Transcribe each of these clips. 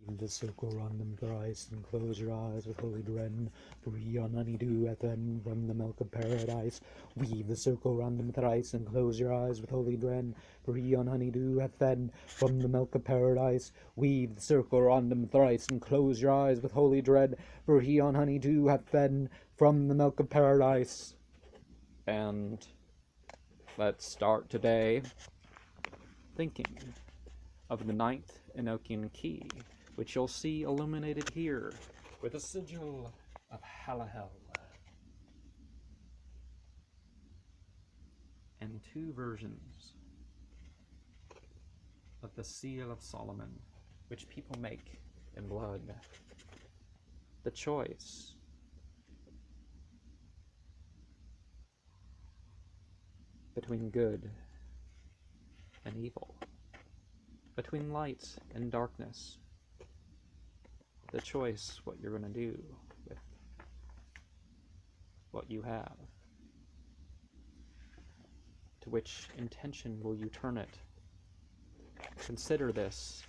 The circle run them thrice, and close your eyes with holy dread. Breathe on honeydew at them from the milk of paradise. Weave the circle round them thrice, and close your eyes with holy dread. Breathe on honeydew hath fed from the milk of paradise. Weave the circle round them thrice, and close your eyes with holy dread. For he on honeydew hath fed from the milk of paradise. And let's start today thinking of the ninth Enochian Key, which you'll see illuminated here with a sigil of Halahel, and two versions of the Seal of Solomon, which people make in blood. The choice between good and evil, between light and darkness, the choice what you're going to do with what you have. To which intention will you turn it? Consider this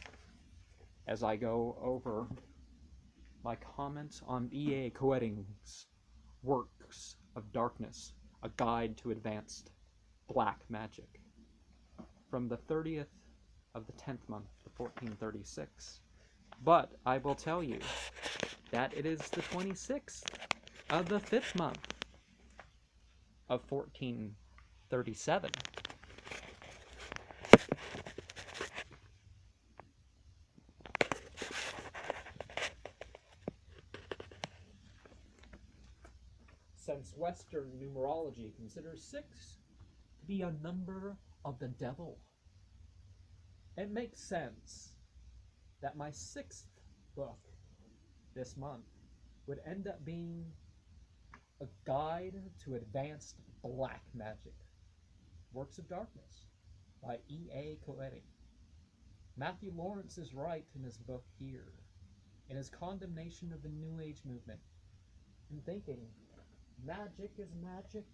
as I go over my comments on E.A. Koetting's Works of Darkness, a Guide to Advanced Black Magick, from the 30th of the 10th month of 1436. But I will tell you that it is the 26th of the 5th month of 1437. Since Western numerology considers 6 to be a number of the devil, it makes sense that my 6th book this month would end up being a guide to advanced black magic, Works of Darkness, by E.A. Koetting. Matthew Lawrence is right in his book here, in his condemnation of the New Age movement, in thinking magic is magic,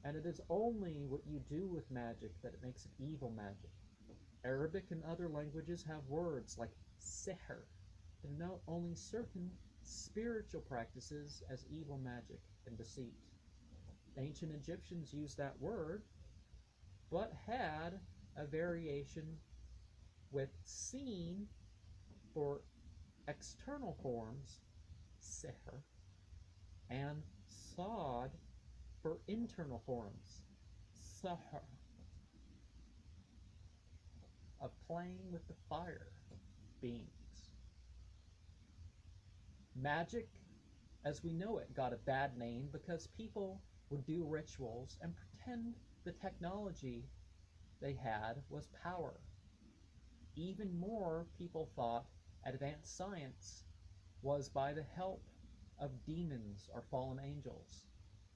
and it is only what you do with magic that it makes it evil magic. Arabic and other languages have words like sihr to denote only certain spiritual practices as evil magic and deceit. Ancient Egyptians used that word, but had a variation with sin for external forms, sihr, and sod for internal forms, sahr, of playing with the fire beings. Magic, as we know it, got a bad name because people would do rituals and pretend the technology they had was power. Even more people thought advanced science was by the help of demons or fallen angels.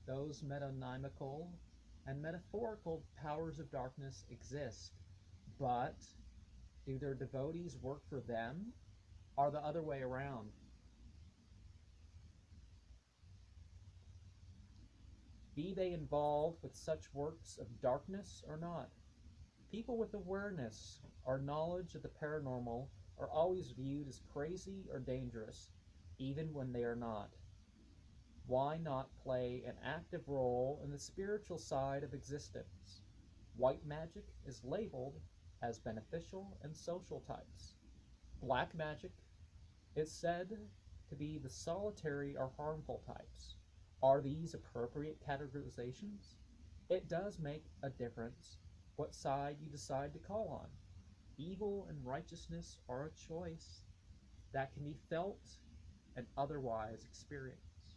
Those metonymical and metaphorical powers of darkness exist, but do their devotees work for them, or the other way around? Be they involved with such works of darkness or not? People with awareness or knowledge of the paranormal are always viewed as crazy or dangerous, even when they are not. Why not play an active role in the spiritual side of existence? White magic is labeled as beneficial and social types. Black magic is said to be the solitary or harmful types. Are these appropriate categorizations? It does make a difference what side you decide to call on. Evil and righteousness are a choice that can be felt and otherwise experienced.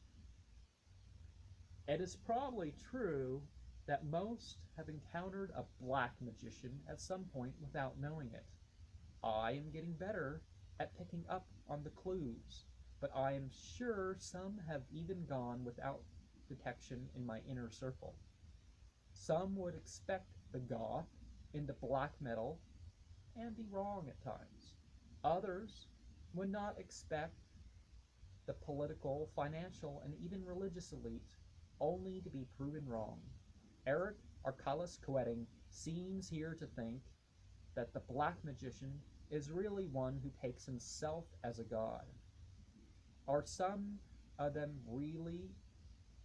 It is probably true that most have encountered a black magician at some point without knowing it. I am getting better at picking up on the clues, but I am sure some have even gone without detection in my inner circle. Some would expect the goth into black metal and be wrong at times. Others would not expect the political, financial, and even religious elite, only to be proven wrong. Eric Arcalis Koetting seems here to think that the black magician is really one who takes himself as a god. Are some of them really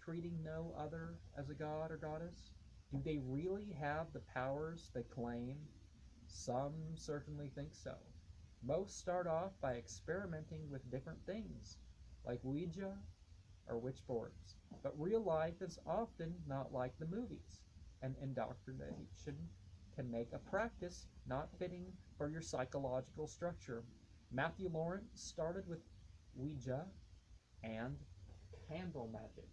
treating no other as a god or goddess? Do they really have the powers they claim? Some certainly think so. Most start off by experimenting with different things, like Ouija or witchboards. But real life is often not like the movies, and indoctrination can make a practice not fitting for your psychological structure. Matthew Lawrence started with Ouija and candle magic.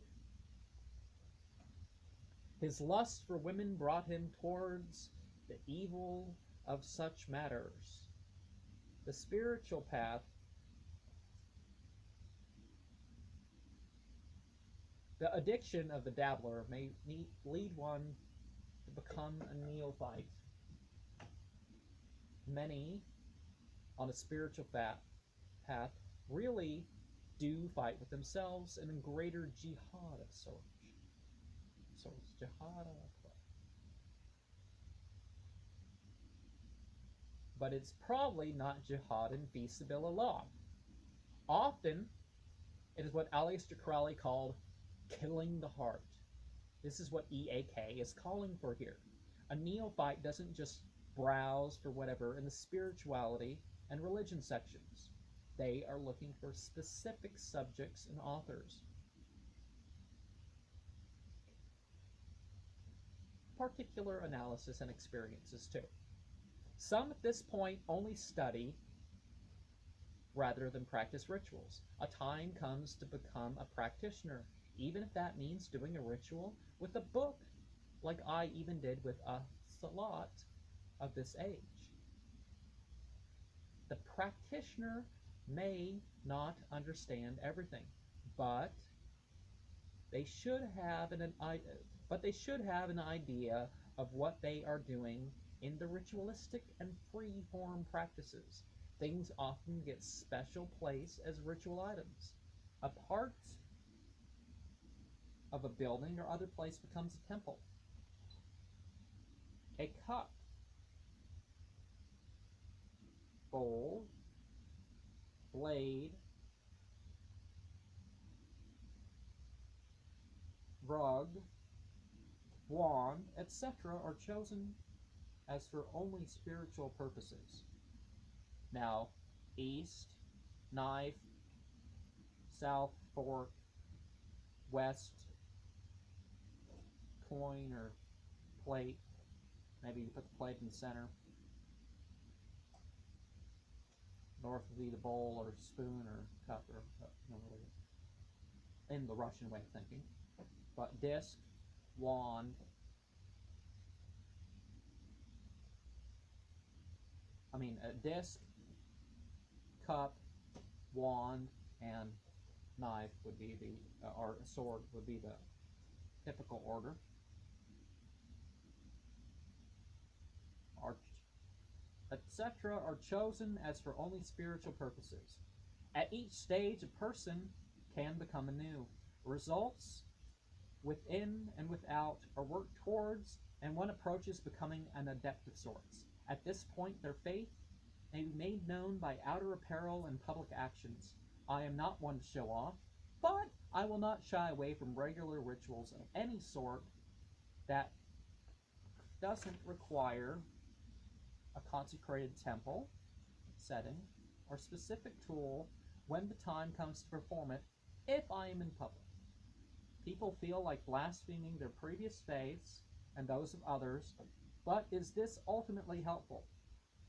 His lust for women brought him towards the evil of such matters. The spiritual path, the addiction of the dabbler may lead one to become a neophyte. Many on a spiritual path really do fight with themselves in a greater jihad of sorts. Jihad. But it's probably not jihad in fi sabilillah. Often, it is what Aleister Crowley called killing the heart. This is what EAK is calling for here. A neophyte doesn't just browse for whatever in the spirituality and religion sections. They are looking for specific subjects and authors. Particular analysis and experiences too. Some at this point only study rather than practice rituals. A time comes to become a practitioner, even if that means doing a ritual with a book, like I even did with a salat of this age. The practitioner may not understand everything, but they should have an idea of what they are doing in the ritualistic and free-form practices. Things often get special place as ritual items. A part of a building or other place becomes a temple. A cup, bowl, blade, rug, wand, etc. are chosen as for only spiritual purposes. Now, east, knife, south, fork, west, coin or plate. Maybe you put the plate in the center. North would be the bowl or spoon or cup or in the Russian way of thinking. But disc, wand, disc, cup, wand, and knife would be the, or sword would be the typical order. Etc. are chosen as for only spiritual purposes. At each stage, a person can become anew. Results within and without are worked towards, and one approaches becoming an adept of sorts. At this point, their faith may be made known by outer apparel and public actions. I am not one to show off, but I will not shy away from regular rituals of any sort that doesn't require a consecrated temple setting or specific tool when the time comes to perform it, if I am in public. People feel like blaspheming their previous faiths and those of others, but is this ultimately helpful?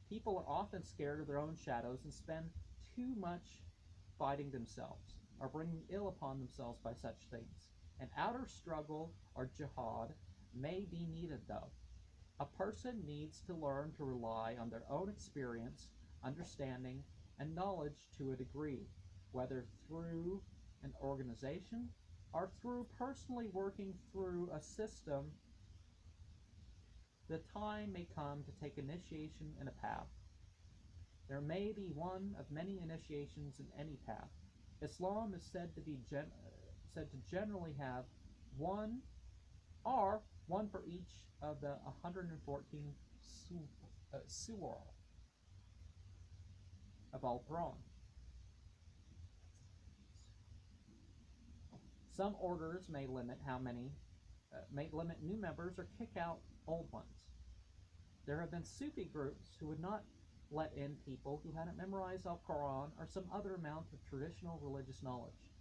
People are often scared of their own shadows and spend too much fighting themselves or bringing ill upon themselves by such things. An outer struggle or jihad may be needed, though. A person needs to learn to rely on their own experience, understanding, and knowledge to a degree, whether through an organization or through personally working through a system. The time may come to take initiation in a path. There may be one of many initiations in any path. Islam is said to generally have one for each of the 114 suf. Suor of Alpron. Some orders may limit new members or kick out old ones. There have been Sufi groups who would not let in people who hadn't memorized Al-Quran or some other amount of traditional religious knowledge.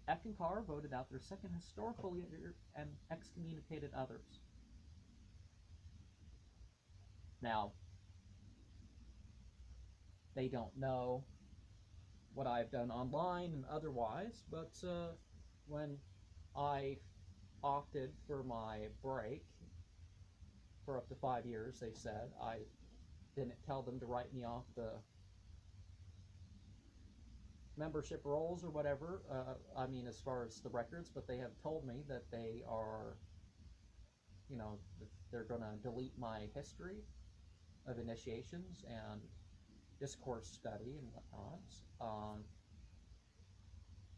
Ekankar voted out their second historical leader and excommunicated others. Now, they don't know what I've done online and otherwise, but when I opted for my break for up to 5 years, they said, I didn't tell them to write me off the membership rolls or whatever, I mean as far as the records, but they have told me that they are, they're going to delete my history of initiations and discourse study and whatnot.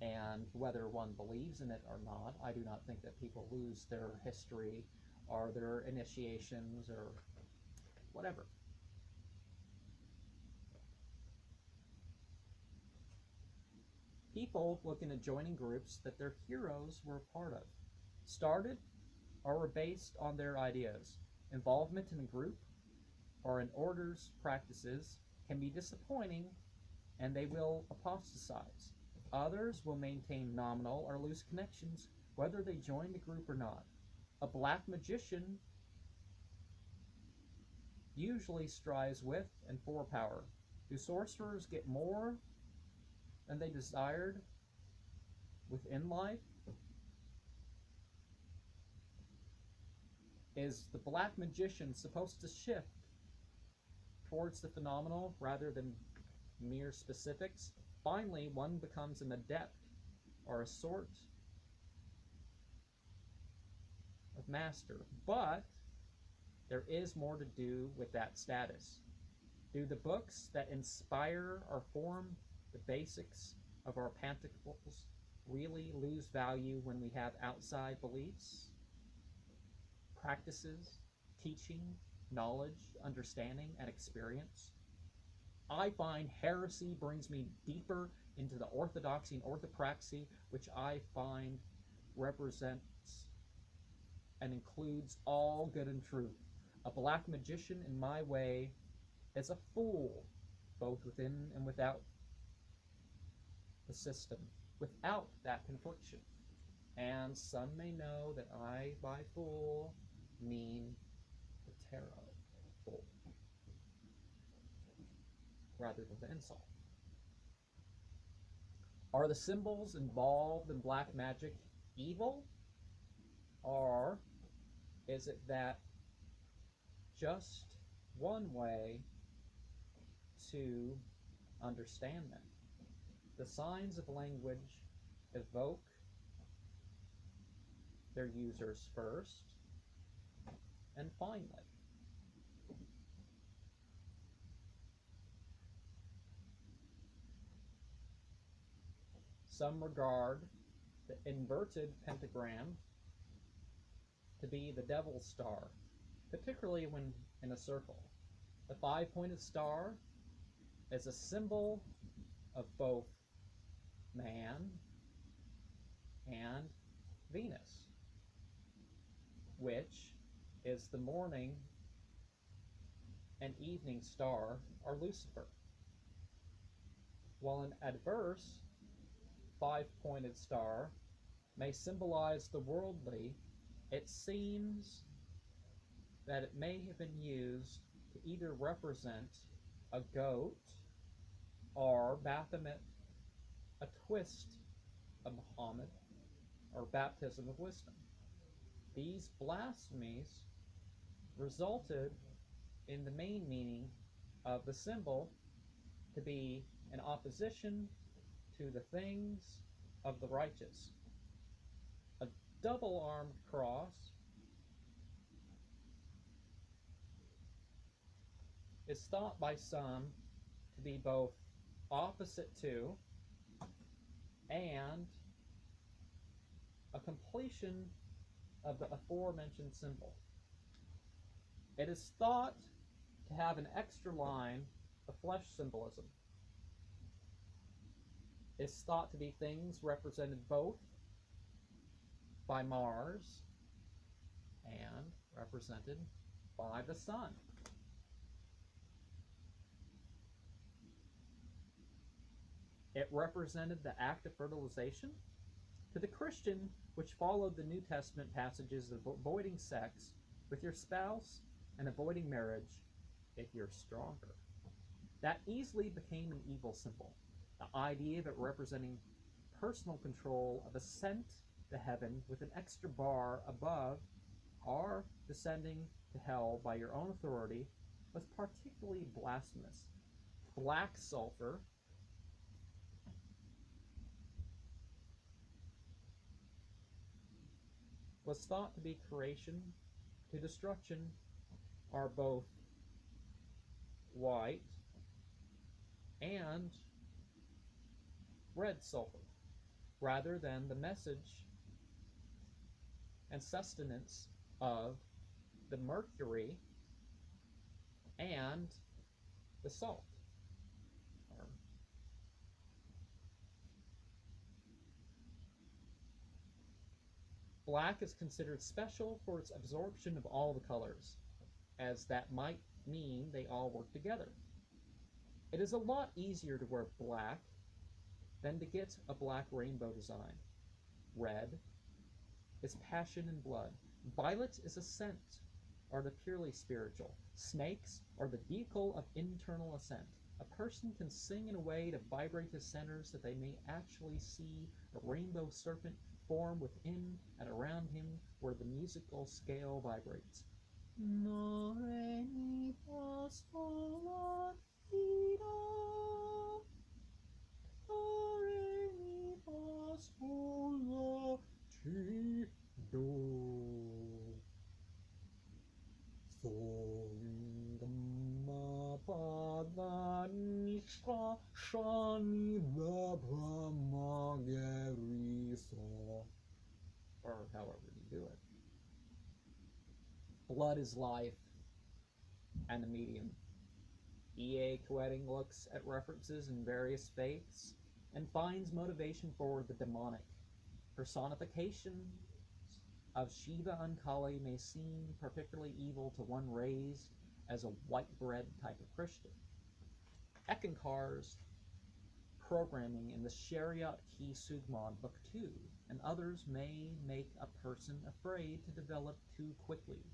And whether one believes in it or not, I do not think that people lose their history or their initiations or whatever. People looking at joining groups that their heroes were a part of, started or were based on their ideas. Involvement in a group or in orders practices can be disappointing, and they will apostatize. Others will maintain nominal or loose connections whether they join the group or not. A black magician usually strives with and for power. Do sorcerers get more than they desired within life? Is the black magician supposed to shift towards the phenomenal rather than mere specifics? Finally, one becomes an adept or a sort of master, but there is more to do with that status. Do the books that inspire or form the basics of our pentacles really lose value when we have outside beliefs, practices, teaching, knowledge, understanding, and experience? I find heresy brings me deeper into the orthodoxy and orthopraxy, which I find represents and includes all good and truth. A black magician, in my way, is a fool, both within and without the system, without that confliction. And some may know that I, by fool, mean the tarot fool, rather than the insult. Are the symbols involved in black magic evil? Or is it that just one way to understand them? The signs of language evoke their users first and finally. Some regard the inverted pentagram to be the devil's star, particularly when in a circle. The five-pointed star is a symbol of both man and Venus, which is the morning and evening star, or Lucifer. While an adverse five-pointed star may symbolize the worldly, it seems that it may have been used to either represent a goat or Baphomet, a twist of Muhammad, or baptism of wisdom. These blasphemies resulted in the main meaning of the symbol to be an opposition to the things of the righteous. A double-armed cross is thought by some to be both opposite to and a completion of the aforementioned symbol. It is thought to have an extra line of flesh symbolism. It's thought to be things represented both by Mars and represented by the sun. It represented the act of fertilization. To the Christian, which followed the New Testament passages of avoiding sex with your spouse and avoiding marriage if you're stronger. That easily became an evil symbol. The idea of it representing personal control of ascent to heaven with an extra bar above or descending to hell by your own authority was particularly blasphemous. Black sulfur was thought to be creation to destruction are both white and red sulfur, rather than the message and sustenance of the mercury and the salt. Black is considered special for its absorption of all the colors, as that might mean they all work together. It is a lot easier to wear black than to get a black rainbow design. Red is passion and blood. Violet is ascent, or the purely spiritual. Snakes are the vehicle of internal ascent. A person can sing in a way to vibrate his centers that they may actually see a rainbow serpent form within and around him where the musical scale vibrates. No, re, mi, fa, sol, la, ti, do. Do, re, mi, fa, sol, la, ti, do. So, ma, pa, da, ni, sha, sha, ni, da, bra, ma, ge, ri, so. Or however you do it. Blood is life, and the medium. E.A. Koetting looks at references in various faiths and finds motivation for the demonic. Personifications of Shiva and Kali may seem particularly evil to one raised as a white bread type of Christian. Eckankar's programming in the Shariat Key Sugmon Book 2 and others may make a person afraid to develop too quickly.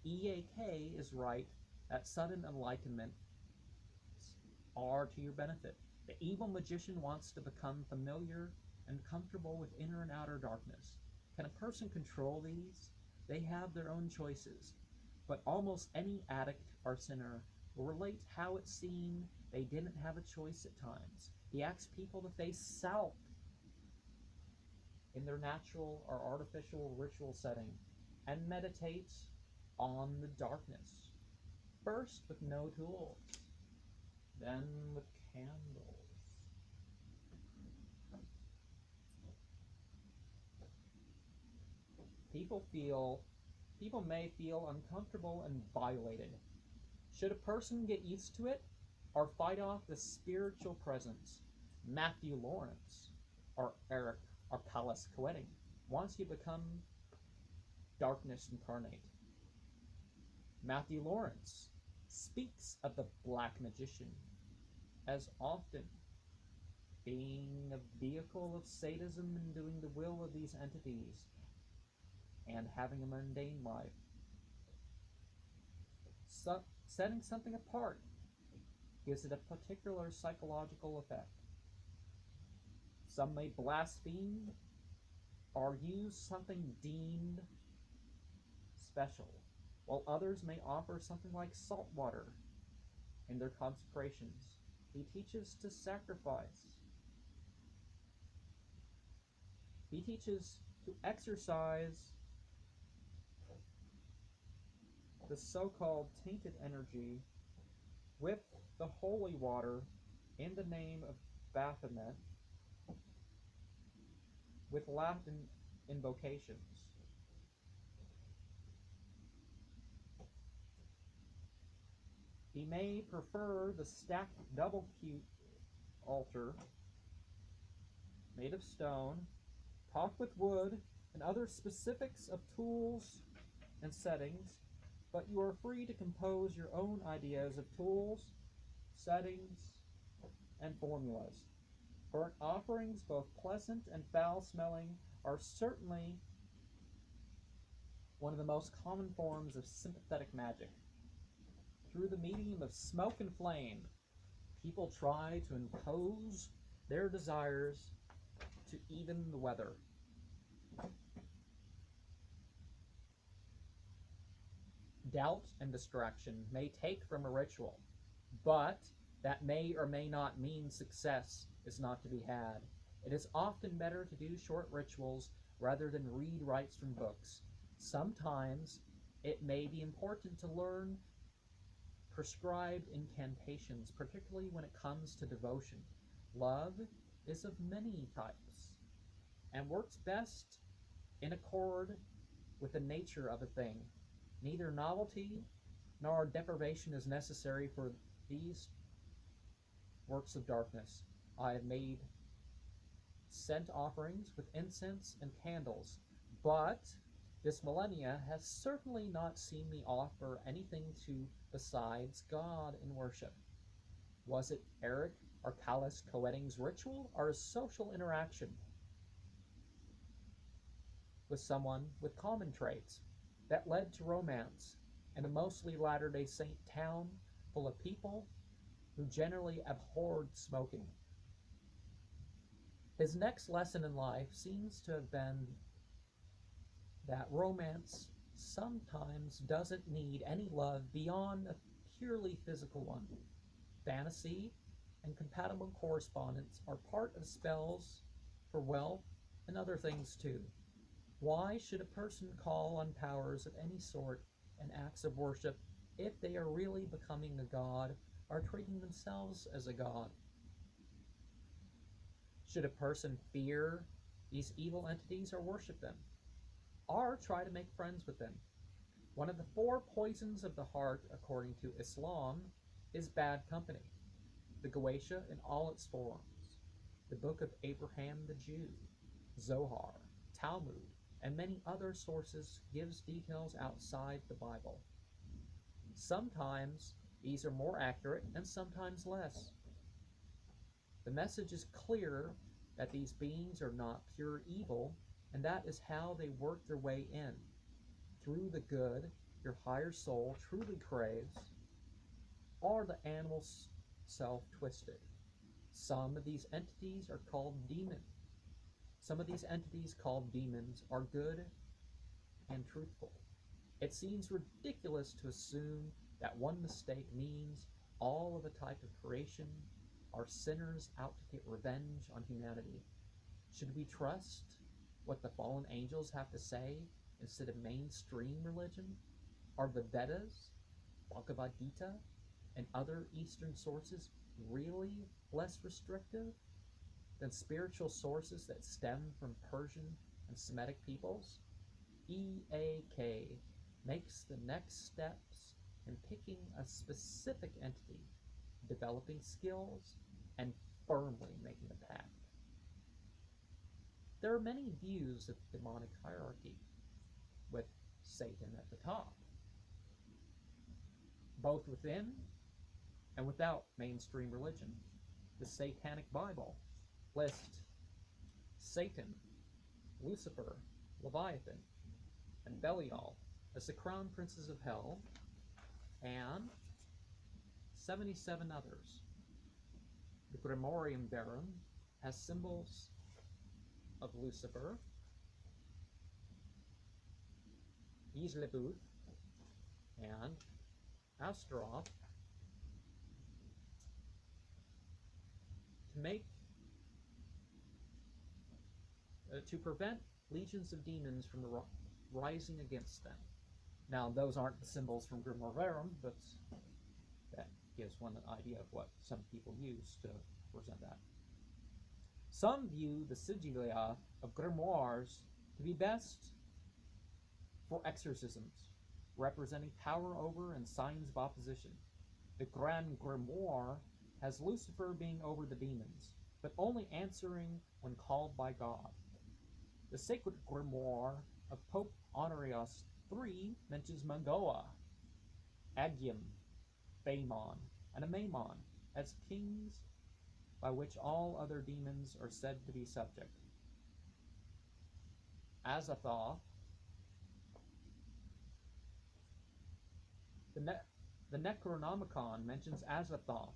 EAK is right that sudden enlightenment are to your benefit. The evil magician wants to become familiar and comfortable with inner and outer darkness. Can a person control these? They have their own choices, but almost any addict or sinner will relate how it seemed they didn't have a choice at times. He asks people to face self in their natural or artificial ritual setting and meditates on the darkness, first with no tools, then with candles. People may feel uncomfortable and violated. Should a person get used to it or fight off the spiritual presence? Matthew Lawrence or Eric or Palace Koetting wants you to become darkness incarnate. Matthew Lawrence speaks of the black magician as often being a vehicle of sadism and doing the will of these entities and having a mundane life. Setting something apart gives it a particular psychological effect. Some may blaspheme or use something deemed special, while others may offer something like salt water in their consecrations. He teaches to sacrifice. He teaches to exercise the so-called tainted energy with the holy water in the name of Baphomet with Latin invocations. He may prefer the stacked double cute altar made of stone, topped with wood, and other specifics of tools and settings, but you are free to compose your own ideas of tools, settings, and formulas. Burnt offerings, both pleasant and foul-smelling, are certainly one of the most common forms of sympathetic magic. Through the medium of smoke and flame, people try to impose their desires to even the weather. Doubt and distraction may take from a ritual, but that may or may not mean success is not to be had. It is often better to do short rituals rather than read rites from books. Sometimes it may be important to learn prescribed incantations, particularly when it comes to devotion. Love is of many types and works best in accord with the nature of a thing. Neither novelty nor deprivation is necessary for these works of darkness. I have made scent offerings with incense and candles, but this millennia has certainly not seen me offer anything to besides God in worship. Was it Eric or Callus Koetting's ritual, or a social interaction with someone with common traits that led to romance in a mostly Latter-day Saint town full of people who generally abhorred smoking? His next lesson in life seems to have been that romance sometimes doesn't need any love beyond a purely physical one. Fantasy and compatible correspondence are part of spells for wealth and other things too. Why should a person call on powers of any sort and acts of worship if they are really becoming a god or treating themselves as a god? Should a person fear these evil entities or worship them, or try to make friends with them? One of the 4 poisons of the heart, according to Islam, is bad company. The Goetia in all its forms, the Book of Abraham the Jew, Zohar, Talmud, and many other sources gives details outside the Bible. Sometimes these are more accurate and sometimes less. The message is clear that these beings are not pure evil, and that is how they work their way in. Through the good your higher soul truly craves, or the animal self twisted. Some of these entities are called demons. Some of these entities called demons are good and truthful. It seems ridiculous to assume that one mistake means all of a type of creation are sinners out to get revenge on humanity. Should we trust what the fallen angels have to say instead of mainstream religion? Are the Vedas, Bhagavad Gita, and other Eastern sources really less restrictive than spiritual sources that stem from Persian and Semitic peoples? EAK makes the next steps in picking a specific entity, developing skills, and firmly making a pact. There are many views of demonic hierarchy, with Satan at the top, both within and without mainstream religion. The Satanic Bible lists Satan, Lucifer, Leviathan, and Belial as the crown princes of hell, and 77 others. The Grimorium Verum has symbols of Lucifer, Beelzebub, and Astaroth to prevent legions of demons from rising against them. Now, those aren't the symbols from Grimoire Verum, but that gives one an idea of what some people use to present that. Some view the sigillia of grimoires to be best for exorcisms, representing power over and signs of opposition. The Grand Grimoire has Lucifer being over the demons, but only answering when called by God. The Sacred Grimoire of Pope Honorius III mentions Mangoa, Agium, Phaemon, and Amaimon as kings by which all other demons are said to be subject. Azathoth, the Necronomicon mentions Azathoth,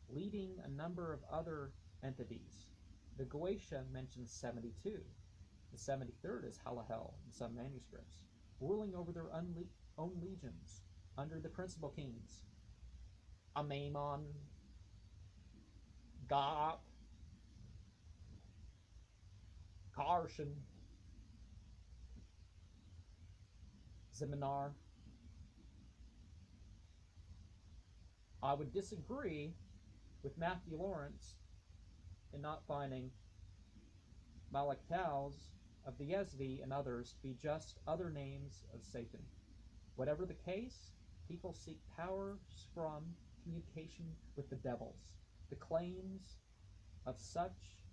leading a number of other entities. The Goetia mentions 72. The 73rd is Halahel in some manuscripts, ruling over their own legions under the principal kings. Amaimon, Gop, Karshan, Ziminar. I would disagree with Matthew Lawrence in not finding Malakals of the Yezdi and others to be just other names of Satan. Whatever the case, people seek powers from communication with the devils. The claims of such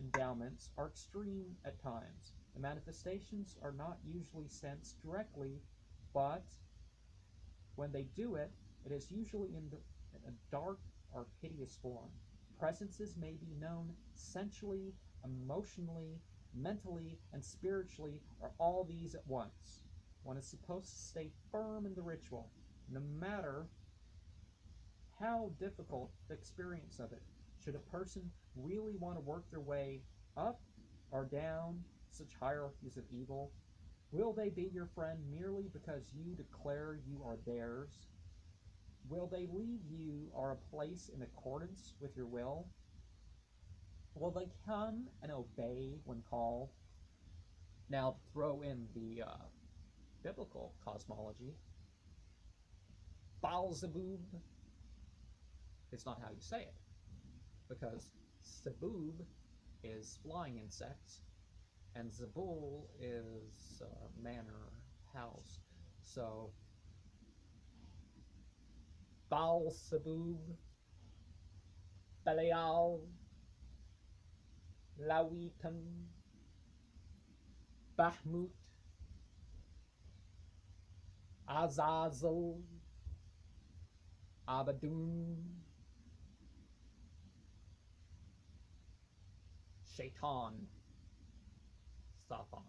endowments are extreme at times. The manifestations are not usually sensed directly, but when they do it, it is usually in a dark or hideous form. Presences may be known sensually, emotionally, mentally, and spiritually, or all these at once. One is supposed to stay firm in the ritual, no matter how difficult the experience of it. Should a person really want to work their way up or down such hierarchies of evil? Will they be your friend merely because you declare you are theirs? Will they leave you or a place in accordance with your will? Will they come and obey when called? Now, throw in the biblical cosmology. Baalzebub is not how you say it, because Sebub is flying insects, and Zebul is manor, house. So, Baalzebub, Belial, Lawitan, Bahmut, Azazel, Abaddon, Shaitan, Satan.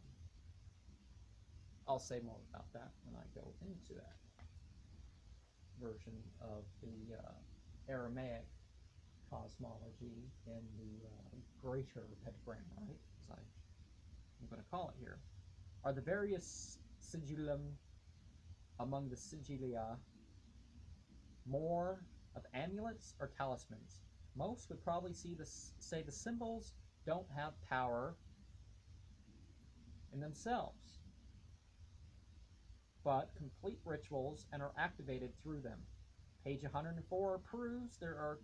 I'll say more about that when I go into that version of the Aramaic cosmology in the greater pentagram, right? As I'm going to call it here. Are the various sigillum among the sigilia more of amulets or talismans? Most would probably say the symbols don't have power in themselves, but complete rituals and are activated through them. Page 104 proves there are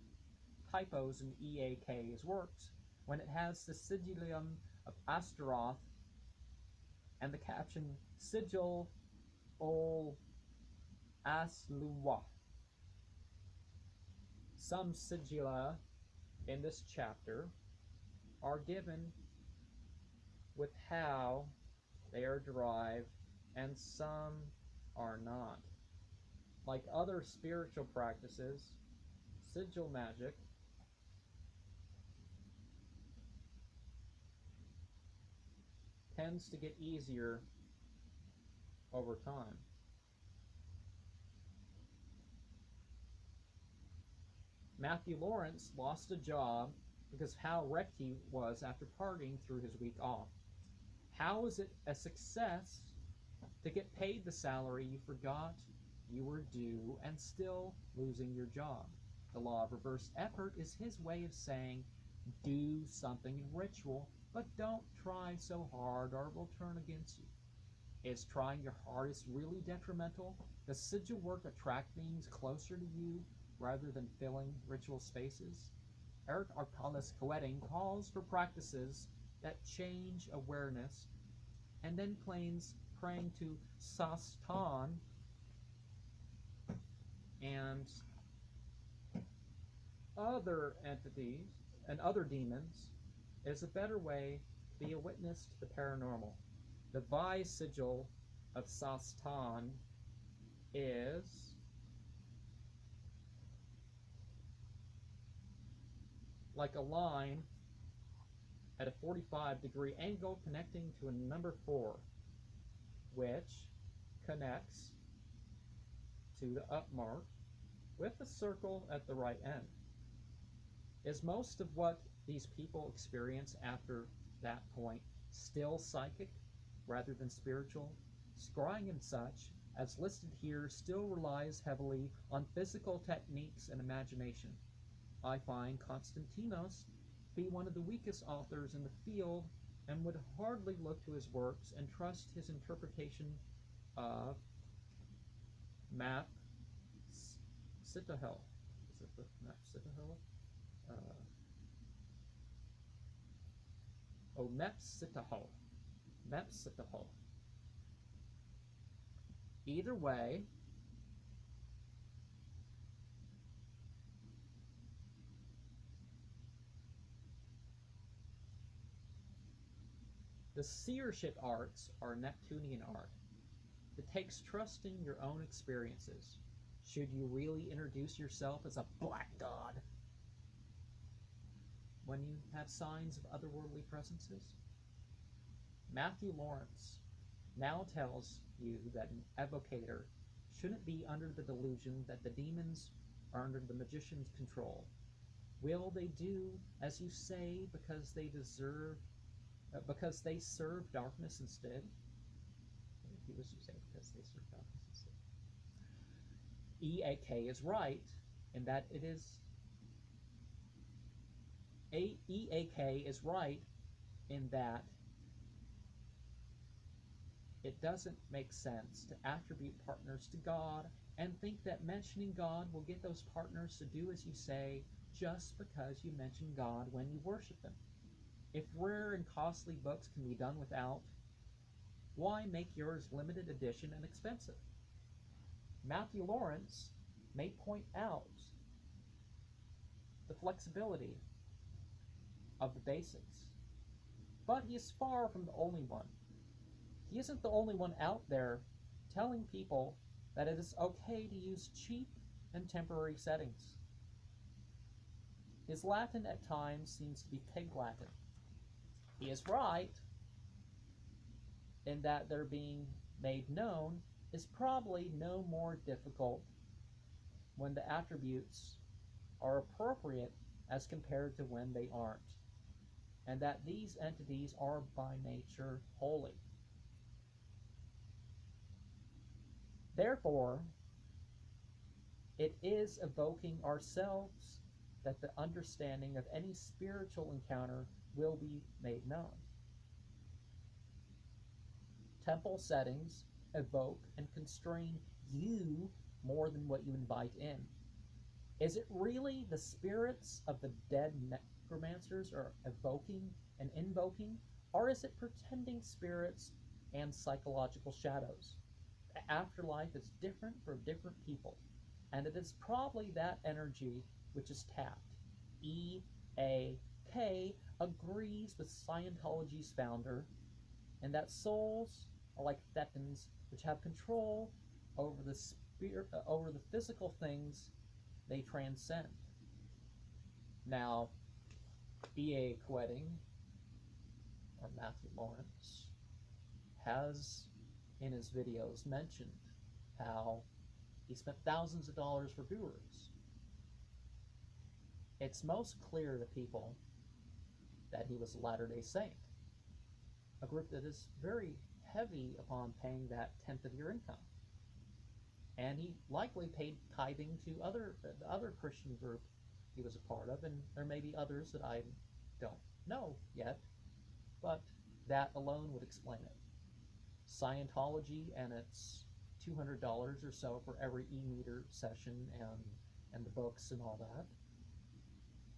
typos in EAK's works when it has the sigillium of Astaroth and the caption Sigil ol Asluwa. Some sigilla in this chapter are given with how they are derived, and some are not. Like other spiritual practices, sigil magic tends to get easier over time. Matthew Lawrence lost a job because how wrecked he was after partying through his week off. How is it a success to get paid the salary you forgot you were due and still losing your job? The law of reverse effort is his way of saying, do something in ritual, but don't try so hard or it will turn against you. Is trying your hardest really detrimental? Does sigil work attract beings closer to you rather than filling ritual spaces? Eric Arcalis Koetting calls for practices that change awareness and then claims praying to Sastan and other entities and other demons is a better way to be a witness to the paranormal. The Vi sigil of Sastan is like a line at a 45-degree angle connecting to a number 4, which connects to the up mark with a circle at the right end. Is most of what these people experience after that point still psychic rather than spiritual? Scrying and such, as listed here, still relies heavily on physical techniques and imagination. I find Konstantinos to be one of the weakest authors in the field and would hardly look to his works and trust his interpretation of Map Sitahel. Is it the Map Sitahel? Mepsitahel. Mepsitahel. Either way, the seership arts are Neptunian art. It takes trusting your own experiences. Should you really introduce yourself as a black god when you have signs of otherworldly presences? Matthew Lawrence now tells you that an evocator shouldn't be under the delusion that the demons are under the magician's control. Will they do as you say because they serve darkness instead? He was to say because they serve darkness instead. EAK is right in that it is EAK is right in that it doesn't make sense to attribute partners to God and think that mentioning God will get those partners to do as you say just because you mention God when you worship them. If rare and costly books can be done without, why make yours limited edition and expensive? Matthew Lawrence may point out the flexibility of the basics, but he is far from the only one. He isn't the only one out there telling people that it is okay to use cheap and temporary settings. His Latin at times seems to be pig Latin. He is right in that their being made known is probably no more difficult when the attributes are appropriate as compared to when they aren't, and that these entities are by nature holy. Therefore, it is evoking ourselves that the understanding of any spiritual encounter will be made known. Temple settings evoke and constrain you more than what you invite in. Is it really the spirits of the dead necromancers are evoking and invoking, or is it pretending spirits and psychological shadows? The afterlife is different for different people, and it is probably that energy which is tapped. EAK agrees with Scientology's founder, and that souls are like thetans which have control over the physical things they transcend. Now, E.A. Koetting, or Matthew Lawrence, has in his videos mentioned how he spent thousands of dollars for gurus. It's most clear to people that he was a Latter-day Saint, a group that is very heavy upon paying that tenth of your income. And he likely paid tithing to the other Christian group he was a part of, and there may be others that I don't know yet, but that alone would explain it. Scientology and its $200 or so for every e-meter session and the books and all that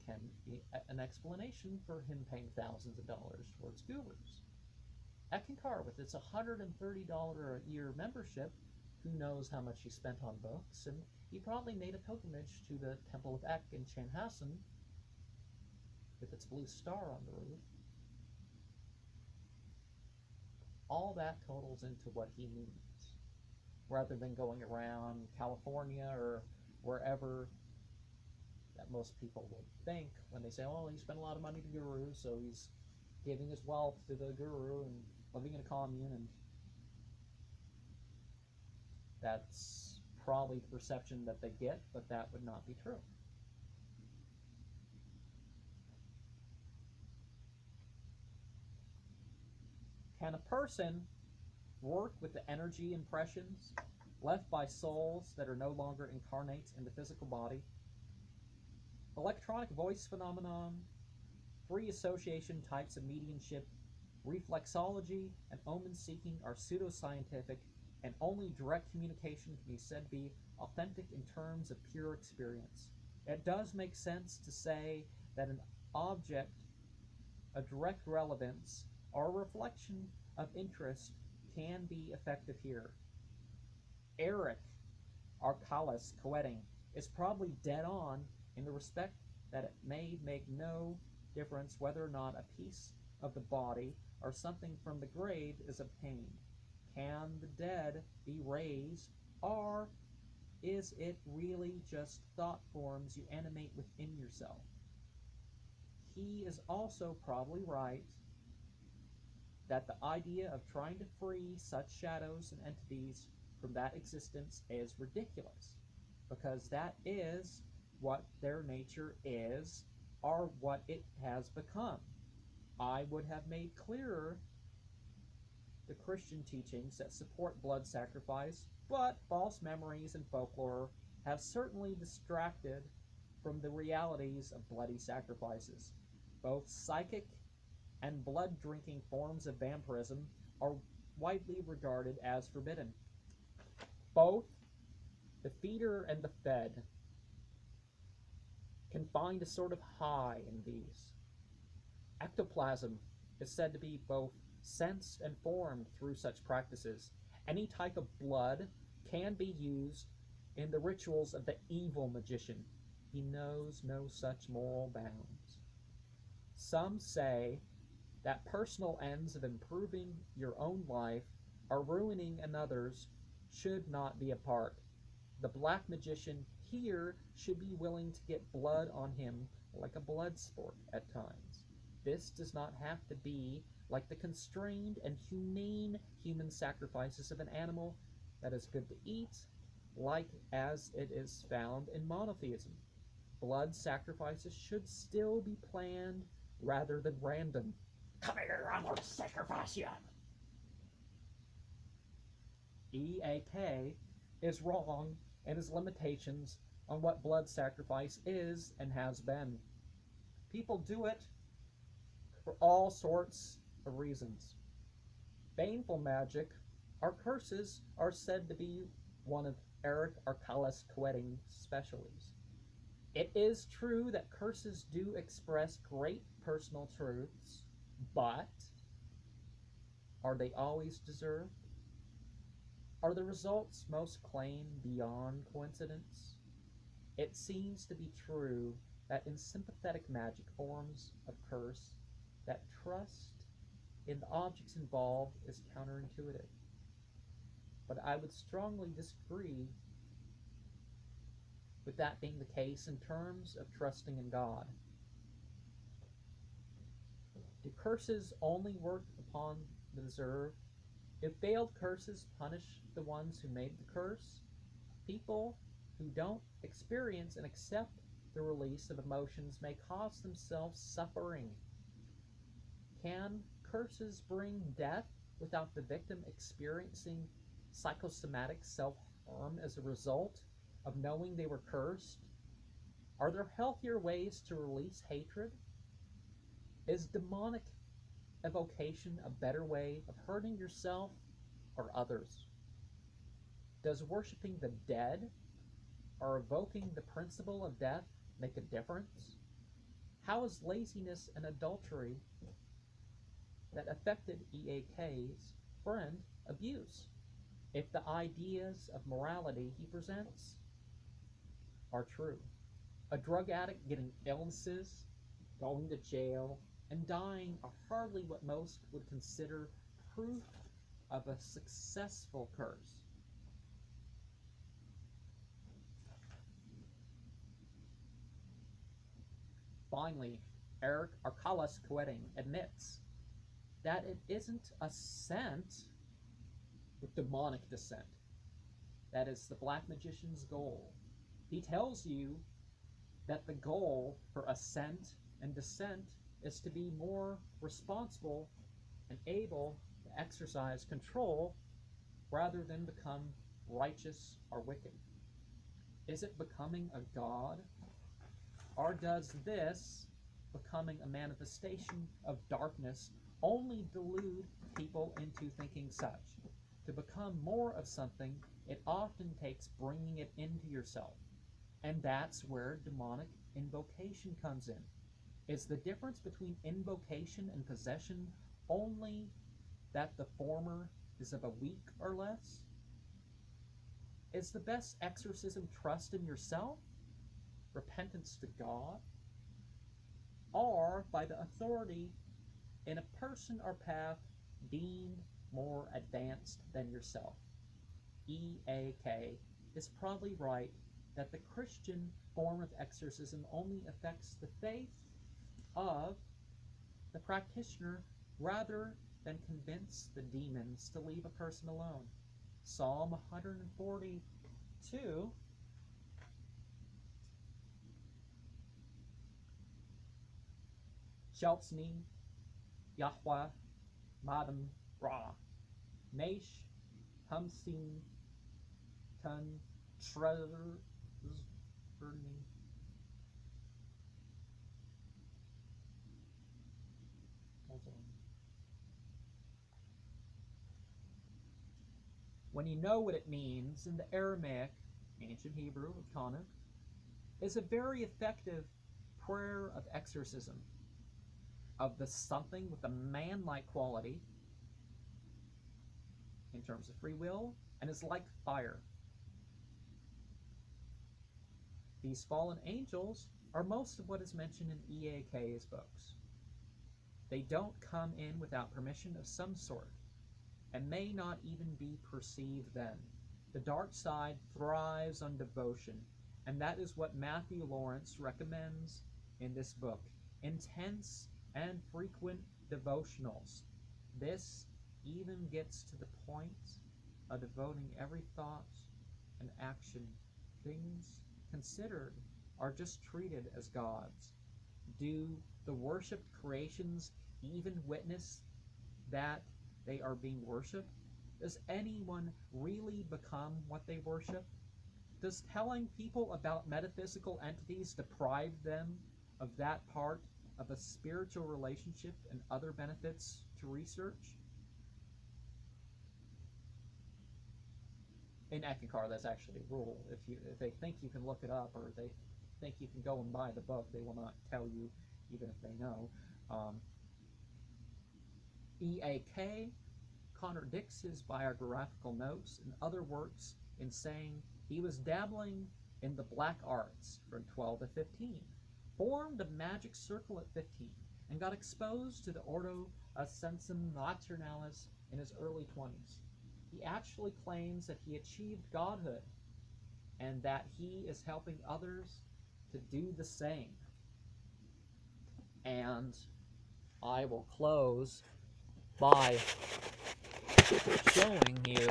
can be an explanation for him paying thousands of dollars towards gurus. Eckankar, with its $130 a year membership, who knows how much he spent on books, and he probably made a pilgrimage to the Temple of Ek in Chanhassen with its blue star on the roof. All that totals into what he means, rather than going around California or wherever that most people would think when they say, oh, he spent a lot of money to Guru, so he's giving his wealth to the Guru and living in a commune, and that's probably the perception that they get, but that would not be true. Can a person work with the energy impressions left by souls that are no longer incarnate in the physical body? Electronic voice phenomenon, free association types of mediumship, reflexology, and omen seeking are pseudoscientific, and only direct communication can be said to be authentic in terms of pure experience. It does make sense to say that an object, a direct relevance, or a reflection of interest can be effective here. Eric Arcalis Koetting is probably dead on in the respect that it may make no difference whether or not a piece of the body or something from the grave is obtained. Can the dead be raised, or is it really just thought forms you animate within yourself? He is also probably right that the idea of trying to free such shadows and entities from that existence is ridiculous, because that is what their nature is, or what it has become. I would have made clearer the Christian teachings that support blood sacrifice, but false memories and folklore have certainly distracted from the realities of bloody sacrifices. Both psychic and blood-drinking forms of vampirism are widely regarded as forbidden. Both the feeder and the fed can find a sort of high in these. Ectoplasm is said to be both sensed and formed through such practices. Any type of blood can be used in the rituals of the evil magician. He knows no such moral bounds. Some say that personal ends of improving your own life or ruining another's should not be a part. The black magician here should be willing to get blood on him like a blood sport at times. This does not have to be like the constrained and humane human sacrifices of an animal that is good to eat, like as it is found in monotheism. Blood sacrifices should still be planned rather than random. Come here, I'm gonna sacrifice you. EAK is wrong in his limitations on what blood sacrifice is and has been. People do it for all sorts of reasons. Baneful magic or curses are said to be one of Eric Arcalis Koetting's specialties. It is true that curses do express great personal truths, but are they always deserved? Are the results most claim beyond coincidence? It seems to be true that in sympathetic magic forms of curse, that trust in the objects involved is counterintuitive. But I would strongly disagree with that being the case in terms of trusting in God. Do curses only work upon the deserved? If failed curses punish the ones who made the curse, people who don't experience and accept the release of emotions may cause themselves suffering. Can curses bring death without the victim experiencing psychosomatic self-harm as a result of knowing they were cursed? Are there healthier ways to release hatred? Is demonic evocation a better way of hurting yourself or others? Does worshiping the dead or evoking the principle of death make a difference? How is laziness and adultery that affected EAK's friend abuse, if the ideas of morality he presents are true. A drug addict getting illnesses, going to jail, and dying are hardly what most would consider proof of a successful curse. Finally, Eric Arcalas Koetting admits that it isn't a scent with demonic descent that is the black magician's goal. He tells you that the goal for ascent and descent is to be more responsible and able to exercise control rather than become righteous or wicked. Is it becoming a god? Or does this, becoming a manifestation of darkness, only delude people into thinking such? To become more of something, it often takes bringing it into yourself. And that's where demonic invocation comes in. Is the difference between invocation and possession only that the former is of a week or less? Is the best exorcism trust in yourself, repentance to God, or by the authority in a person or path deemed more advanced than yourself? E.A.K. is probably right that the Christian form of exorcism only affects the faith of the practitioner rather than convince the demons to leave a person alone. Psalm 142 Sheltsni Yahweh Madam Ra Mesh Humsin Tun Trezor When you know what it means in the Aramaic, ancient Hebrew of Tanakh, is a very effective prayer of exorcism of the something with a man-like quality in terms of free will and is like fire. These fallen angels are most of what is mentioned in E.A.K.'s books. They don't come in without permission of some sort, and may not even be perceived then. The dark side thrives on devotion, and that is what Matthew Lawrence recommends in this book. Intense and frequent devotionals. This even gets to the point of devoting every thought and action. Things considered are just treated as gods. Do the worshipped creations even witness that they are being worshipped? Does anyone really become what they worship? Does telling people about metaphysical entities deprive them of that part of a spiritual relationship and other benefits to research? In Ekankar, that's actually a rule. If they think you can look it up, or they think you can go and buy the book, they will not tell you, even if they know. E.A.K. contradicts his biographical notes and other works in saying he was dabbling in the black arts from 12 to 15, formed a magic circle at 15, and got exposed to the Ordo Ascensum Naturnalis in his early 20s. He actually claims that he achieved godhood and that he is helping others to do the same. And I will close by showing you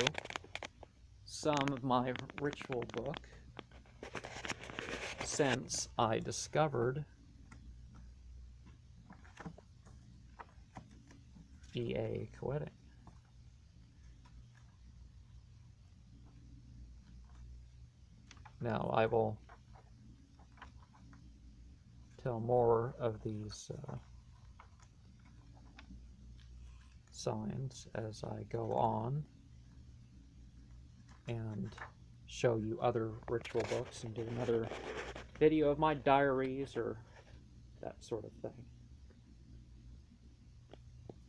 some of my ritual book since I discovered E.A. Koetting. Now I will tell more of these signs as I go on and show you other ritual books and do another video of my diaries or that sort of thing.